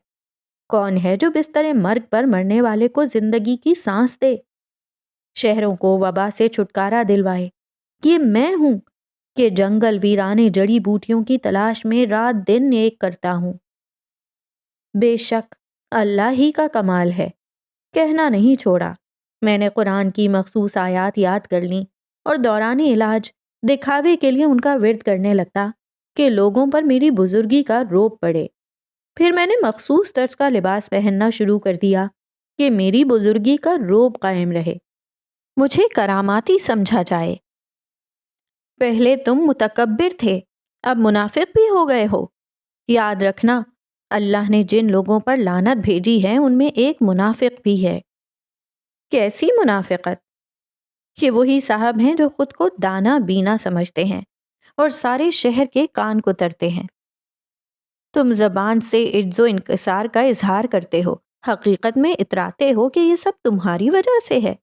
Speaker 1: کون ہے جو بستر مرگ پر مرنے والے کو زندگی کی سانس دے؟ شہروں کو وبا سے چھٹکارا دلوائے؟ یہ میں ہوں کہ جنگل ویرانے جڑی بوٹیوں کی تلاش میں رات دن ایک کرتا ہوں۔ بے شک اللہ ہی کا کمال ہے، کہنا نہیں چھوڑا۔ میں نے قرآن کی مخصوص آیات یاد کر لیں اور دوران علاج دکھاوے کے لیے ان کا ورد کرنے لگتا کہ لوگوں پر میری بزرگی کا روب پڑے۔ پھر میں نے مخصوص طرز کا لباس پہننا شروع کر دیا کہ میری بزرگی کا روب قائم رہے، مجھے کراماتی سمجھا جائے۔ پہلے تم متکبر تھے، اب منافق بھی ہو گئے ہو۔ یاد رکھنا، اللہ نے جن لوگوں پر لعنت بھیجی ہے ان میں ایک منافق بھی ہے۔ کیسی منافقت؟ کہ وہی صاحب ہیں جو خود کو دانا بینا سمجھتے ہیں اور سارے شہر کے کان کو ترتے ہیں۔ تم زبان سے عجز و انکسار کا اظہار کرتے ہو، حقیقت میں اتراتے ہو کہ یہ سب تمہاری وجہ سے ہے۔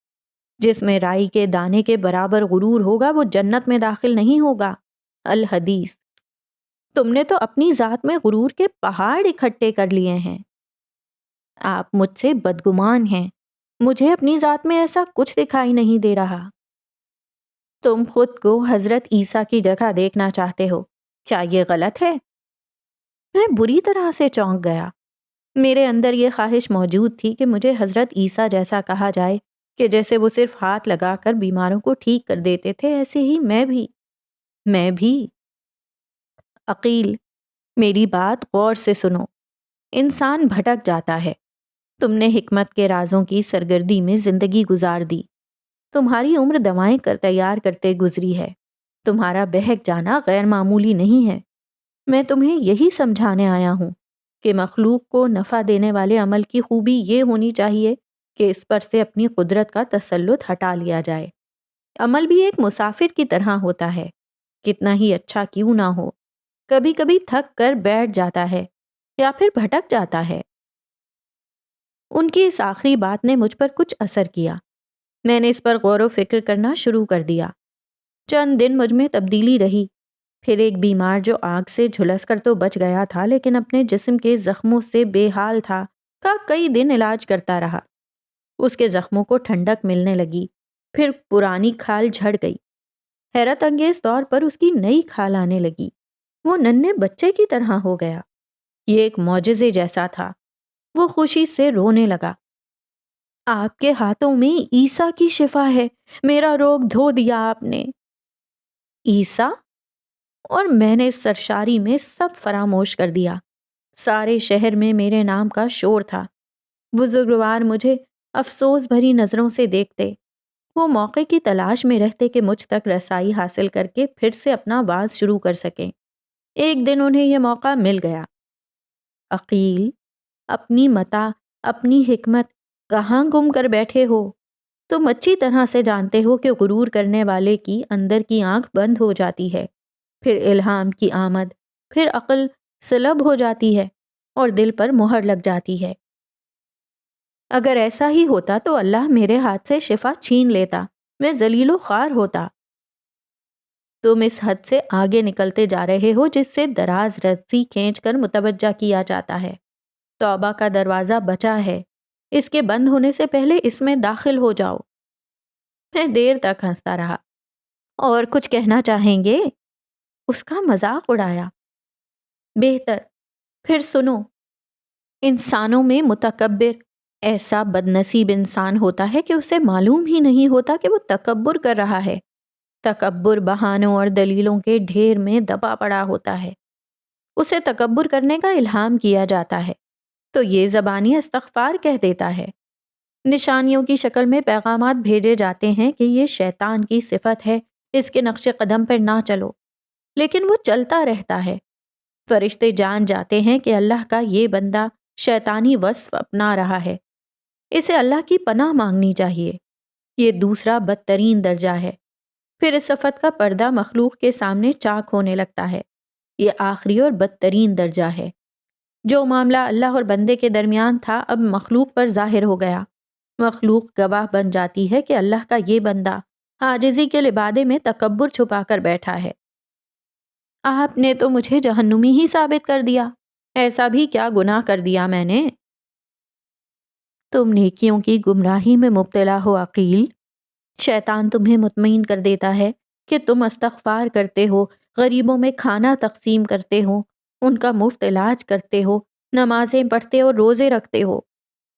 Speaker 1: جس میں رائی کے دانے کے برابر غرور ہوگا وہ جنت میں داخل نہیں ہوگا۔ الحدیث۔ تم نے تو اپنی ذات میں غرور کے پہاڑ اکٹھے کر لیے ہیں۔ آپ مجھ سے بدگمان ہیں، مجھے اپنی ذات میں ایسا کچھ دکھائی نہیں دے رہا۔ تم خود کو حضرت عیسیٰ کی جگہ دیکھنا چاہتے ہو، کیا یہ غلط ہے؟ میں بری طرح سے چونک گیا۔ میرے اندر یہ خواہش موجود تھی کہ مجھے حضرت عیسیٰ جیسا کہا جائے کہ جیسے وہ صرف ہاتھ لگا کر بیماروں کو ٹھیک کر دیتے تھے، ایسے ہی میں بھی۔ عقیل، میری بات غور سے سنو۔ انسان بھٹک جاتا ہے۔ تم نے حکمت کے رازوں کی سرگردی میں زندگی گزار دی۔ تمہاری عمر دوائیں تیار کرتے گزری ہے۔ تمہارا بہک جانا غیر معمولی نہیں ہے۔ میں تمہیں یہی سمجھانے آیا ہوں کہ مخلوق کو نفع دینے والے عمل کی خوبی یہ ہونی چاہیے کہ اس پر سے اپنی قدرت کا تسلط ہٹا لیا جائے۔ عمل بھی ایک مسافر کی طرح ہوتا ہے، کتنا ہی اچھا کیوں نہ ہو، کبھی کبھی تھک کر بیٹھ جاتا ہے یا پھر بھٹک جاتا ہے۔ ان کی اس آخری بات نے مجھ پر کچھ اثر کیا۔ میں نے اس پر غور و فکر کرنا شروع کر دیا۔ چند دن مجھ میں تبدیلی رہی۔ پھر ایک بیمار جو آگ سے جھلس کر تو بچ گیا تھا لیکن اپنے جسم کے زخموں سے بے حال تھا کا کئی دن علاج کرتا رہا۔ اس کے زخموں کو ٹھنڈک ملنے لگی، پھر پرانی کھال جھڑ گئی۔ حیرت انگیز طور پر اس کی نئی کھال آنے لگی۔ وہ ننھے بچے کی طرح ہو گیا۔ یہ ایک معجزے جیسا تھا۔ وہ خوشی سے رونے لگا۔ آپ کے ہاتھوں میں عیسیٰ کی شفا ہے، میرا روگ دھو دیا آپ نے۔ عیسیٰ؟ اور میں نے اس سرشاری میں سب فراموش کر دیا۔ سارے شہر میں میرے نام کا شور تھا۔ بزرگوار مجھے افسوس بھری نظروں سے دیکھتے۔ وہ موقع کی تلاش میں رہتے کہ مجھ تک رسائی حاصل کر کے پھر سے اپنا واز شروع کر سکیں۔ ایک دن انہیں یہ موقع مل گیا۔ عقیل، اپنی متاع، اپنی حکمت کہاں گم کر بیٹھے ہو؟ تم اچھی طرح سے جانتے ہو کہ غرور کرنے والے کی اندر کی آنکھ بند ہو جاتی ہے، پھر الہام کی آمد، پھر عقل سلب ہو جاتی ہے اور دل پر مہر لگ جاتی ہے۔ اگر ایسا ہی ہوتا تو اللہ میرے ہاتھ سے شفا چھین لیتا، میں ذلیل و خوار ہوتا۔ تم اس حد سے آگے نکلتے جا رہے ہو جس سے دراز رسی کھینچ کر متوجہ کیا جاتا ہے۔ توبہ کا دروازہ بچا ہے، اس کے بند ہونے سے پہلے اس میں داخل ہو جاؤ۔ میں دیر تک ہنستا رہا۔ اور کچھ کہنا چاہیں گے؟ اس کا مذاق اڑایا۔ بہتر، پھر سنو۔ انسانوں میں متکبر ایسا بدنصیب انسان ہوتا ہے کہ اسے معلوم ہی نہیں ہوتا کہ وہ تکبر کر رہا ہے۔ تکبر بہانوں اور دلیلوں کے ڈھیر میں دبا پڑا ہوتا ہے۔ اسے تکبر کرنے کا الہام کیا جاتا ہے تو یہ زبانی استغفار کہہ دیتا ہے۔ نشانیوں کی شکل میں پیغامات بھیجے جاتے ہیں کہ یہ شیطان کی صفت ہے، اس کے نقش قدم پر نہ چلو، لیکن وہ چلتا رہتا ہے۔ فرشتے جان جاتے ہیں کہ اللہ کا یہ بندہ شیطانی وصف اپنا رہا ہے، اسے اللہ کی پناہ مانگنی چاہیے۔ یہ دوسرا بدترین درجہ ہے۔ پھر اس صفت کا پردہ مخلوق کے سامنے چاک ہونے لگتا ہے۔ یہ آخری اور بدترین درجہ ہے۔ جو معاملہ اللہ اور بندے کے درمیان تھا اب مخلوق پر ظاہر ہو گیا۔ مخلوق گواہ بن جاتی ہے کہ اللہ کا یہ بندہ عاجزی کے لبادے میں تکبر چھپا کر بیٹھا ہے۔ آپ نے تو مجھے جہنمی ہی ثابت کر دیا، ایسا بھی کیا گناہ کر دیا میں نے؟ تم نیکیوں کی گمراہی میں مبتلا ہو عقیل، شیطان تمہیں مطمئن کر دیتا ہے کہ تم استغفار کرتے ہو، غریبوں میں کھانا تقسیم کرتے ہو، ان کا مفت علاج کرتے ہو، نمازیں پڑھتے اور روزے رکھتے ہو،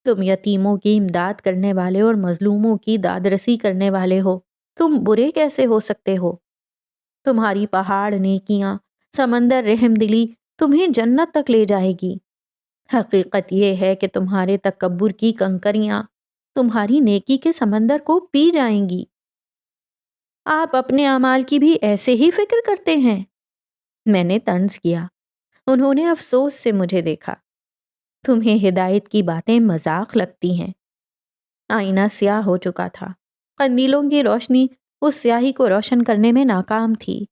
Speaker 1: تم یتیموں کی امداد کرنے والے اور مظلوموں کی دادرسی کرنے والے ہو، تم برے کیسے ہو سکتے ہو؟ تمہاری پہاڑ نیکیاں، سمندر رحم دلی تمہیں جنت تک لے جائے گی۔ حقیقت یہ ہے کہ تمہارے تکبر کی کنکریاں تمہاری نیکی کے سمندر کو پی جائیں گی۔ آپ اپنے اعمال کی بھی ایسے ہی فکر کرتے ہیں؟ میں نے طنز کیا۔ انہوں نے افسوس سے مجھے دیکھا۔ تمہیں ہدایت کی باتیں مذاق لگتی ہیں۔ آئینہ سیاہ ہو چکا تھا، قندیلوں کی روشنی اس سیاہی کو روشن کرنے میں ناکام تھی۔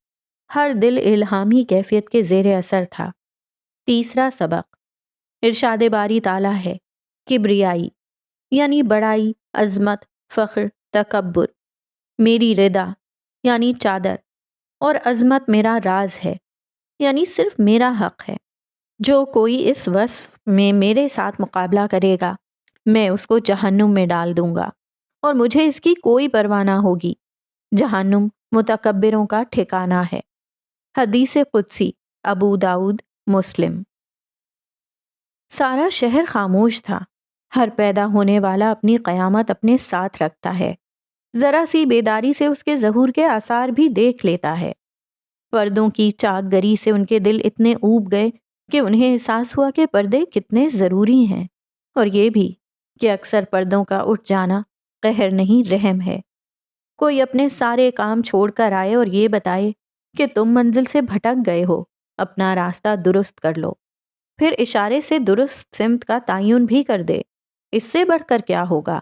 Speaker 1: ہر دل الہامی کیفیت کے زیر اثر تھا۔ تیسرا سبق ارشاد باری تعالیٰ ہے، کبریائی یعنی بڑائی، عظمت، فخر، تکبر میری ردا یعنی چادر، اور عظمت میرا راز ہے یعنی صرف میرا حق ہے۔ جو کوئی اس وصف میں میرے ساتھ مقابلہ کرے گا میں اس کو جہنم میں ڈال دوں گا، اور مجھے اس کی کوئی پرواہ نہ ہوگی۔ جہنم متکبروں کا ٹھکانہ ہے۔ حدیث قدسی، ابو داؤد، مسلم۔ سارا شہر خاموش تھا۔ ہر پیدا ہونے والا اپنی قیامت اپنے ساتھ رکھتا ہے، ذرا سی بیداری سے اس کے ظہور کے آثار بھی دیکھ لیتا ہے۔ پردوں کی چاک گری سے ان کے دل اتنے اوب گئے کہ انہیں احساس ہوا کہ پردے کتنے ضروری ہیں، اور یہ بھی کہ اکثر پردوں کا اٹھ جانا قہر نہیں، رحم ہے۔ کوئی اپنے سارے کام چھوڑ کر آئے اور یہ بتائے کہ تم منزل سے بھٹک گئے ہو، اپنا راستہ درست کر لو، پھر اشارے سے درست سمت کا تعین بھی کر دے، اس سے بڑھ کر کیا ہوگا؟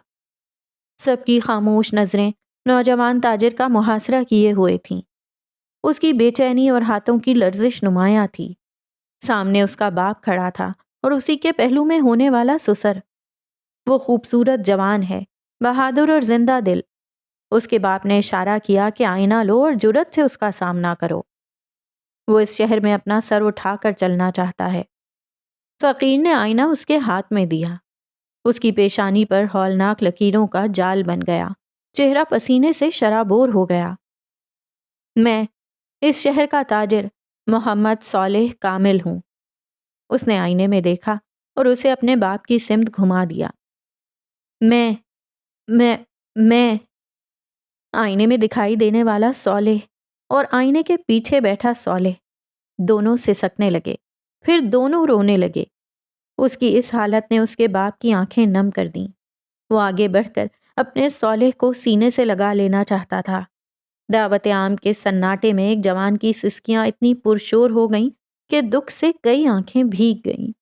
Speaker 1: سب کی خاموش نظریں نوجوان تاجر کا محاصرہ کیے ہوئے تھیں۔ اس کی بے چینی اور ہاتھوں کی لرزش نمایاں تھی۔ سامنے اس کا باپ کھڑا تھا اور اسی کے پہلو میں ہونے والا سسر۔ وہ خوبصورت جوان ہے، بہادر اور زندہ دل۔ اس کے باپ نے اشارہ کیا کہ آئینہ لو اور جرت سے اس کا سامنا کرو۔ وہ اس شہر میں اپنا سر اٹھا کر چلنا چاہتا ہے۔ فقیر نے آئینہ اس کے ہاتھ میں دیا۔ اس کی پیشانی پر ہولناک لکیروں کا جال بن گیا، چہرہ پسینے سے شرابور ہو گیا۔ میں اس شہر کا تاجر محمد صالح کامل ہوں۔ اس نے آئینے میں دیکھا اور اسے اپنے باپ کی سمت گھما دیا۔ میں آئینے میں دکھائی دینے والا صالح اور آئینے کے پیچھے بیٹھا صالح دونوں سسکنے لگے، پھر دونوں رونے لگے۔ اس کی اس حالت نے اس کے باپ کی آنکھیں نم کر دیں۔ وہ آگے بڑھ کر اپنے صالح کو سینے سے لگا لینا چاہتا تھا۔ دعوت عام کے سناٹے میں ایک جوان کی سسکیاں اتنی پرشور ہو گئیں کہ دکھ سے کئی آنکھیں بھیگ گئیں۔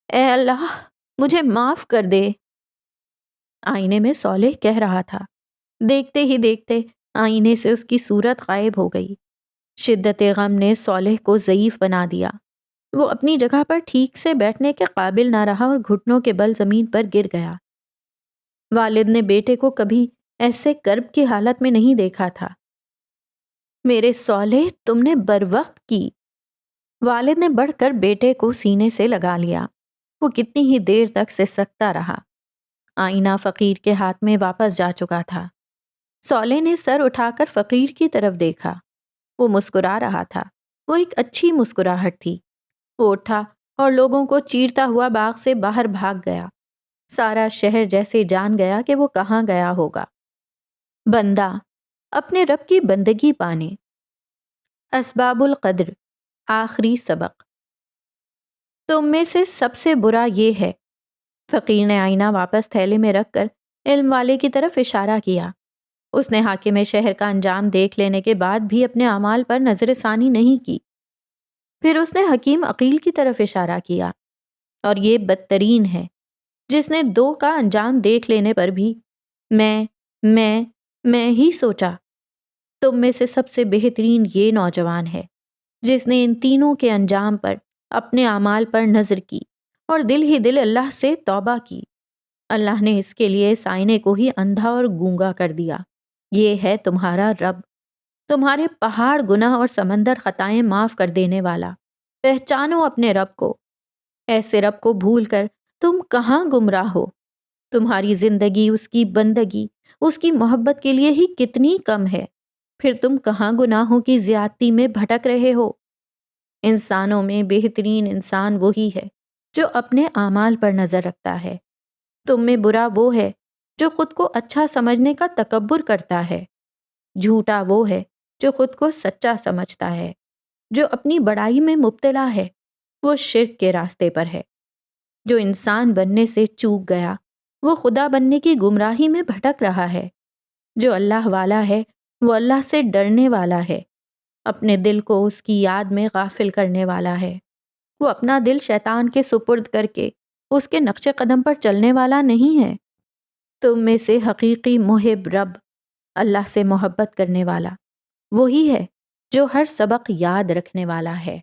Speaker 1: اے اللہ، مجھے معاف کر دے، آئینے میں صالح کہہ رہا تھا۔ دیکھتے ہی دیکھتے آئینے سے اس کی صورت غائب ہو گئی۔ شدت غم نے صالح کو ضعیف بنا دیا۔ وہ اپنی جگہ پر ٹھیک سے بیٹھنے کے قابل نہ رہا اور گھٹنوں کے بل زمین پر گر گیا۔ والد نے بیٹے کو کبھی ایسے کرب کی حالت میں نہیں دیکھا تھا۔ میرے صالح، تم نے بروقت کی۔ والد نے بڑھ کر بیٹے کو سینے سے لگا لیا۔ وہ کتنی ہی دیر تک سسکتا رہا۔ آئینہ فقیر کے ہاتھ میں واپس جا چکا تھا۔ صالح نے سر اٹھا کر فقیر کی طرف دیکھا۔ وہ مسکرا رہا تھا۔ وہ ایک اچھی مسکراہٹ تھی۔ وہ اٹھا اور لوگوں کو چیرتا ہوا باغ سے باہر بھاگ گیا۔ سارا شہر جیسے جان گیا کہ وہ کہاں گیا ہوگا۔ بندہ اپنے رب کی بندگی پانے۔ اسباب القدر، آخری سبق۔ تم میں سے سب سے برا یہ ہے۔ فقیر نے آئینہ واپس تھیلے میں رکھ کر علم والے کی طرف اشارہ کیا۔ اس نے حاکم شہر کا انجام دیکھ لینے کے بعد بھی اپنے اعمال پر نظر ثانی نہیں کی۔ پھر اس نے حکیم عقیل کی طرف اشارہ کیا، اور یہ بدترین ہے، جس نے دو کا انجام دیکھ لینے پر بھی میں ہی سوچا۔ تم میں سے سب سے بہترین یہ نوجوان ہے جس نے ان تینوں کے انجام پر، اپنے اعمال پر نظر کی اور دل ہی دل اللہ سے توبہ کی۔ اللہ نے اس کے لیے اس آئینے کو ہی اندھا اور گونگا کر دیا۔ یہ ہے تمہارا رب۔ تمہارے پہاڑ گناہ اور سمندر خطائیں معاف کر دینے والا۔ پہچانو اپنے رب کو، ایسے رب کو بھول کر تم کہاں گمراہ ہو؟ تمہاری زندگی اس کی بندگی، اس کی محبت کے لیے ہی کتنی کم ہے، پھر تم کہاں گناہوں کی زیادتی میں بھٹک رہے ہو؟ انسانوں میں بہترین انسان وہی ہے جو اپنے اعمال پر نظر رکھتا ہے۔ تم میں برا وہ ہے جو خود کو اچھا سمجھنے کا تکبر کرتا ہے۔ جھوٹا وہ ہے جو خود کو سچا سمجھتا ہے۔ جو اپنی بڑائی میں مبتلا ہے وہ شرک کے راستے پر ہے۔ جو انسان بننے سے چوک گیا وہ خدا بننے کی گمراہی میں بھٹک رہا ہے۔ جو اللہ والا ہے وہ اللہ سے ڈرنے والا ہے، اپنے دل کو اس کی یاد میں غافل کرنے والا ہے۔ وہ اپنا دل شیطان کے سپرد کر کے اس کے نقش قدم پر چلنے والا نہیں ہے۔ تم میں سے حقیقی محب رب، اللہ سے محبت کرنے والا، وہی ہے جو ہر سبق یاد رکھنے والا ہے۔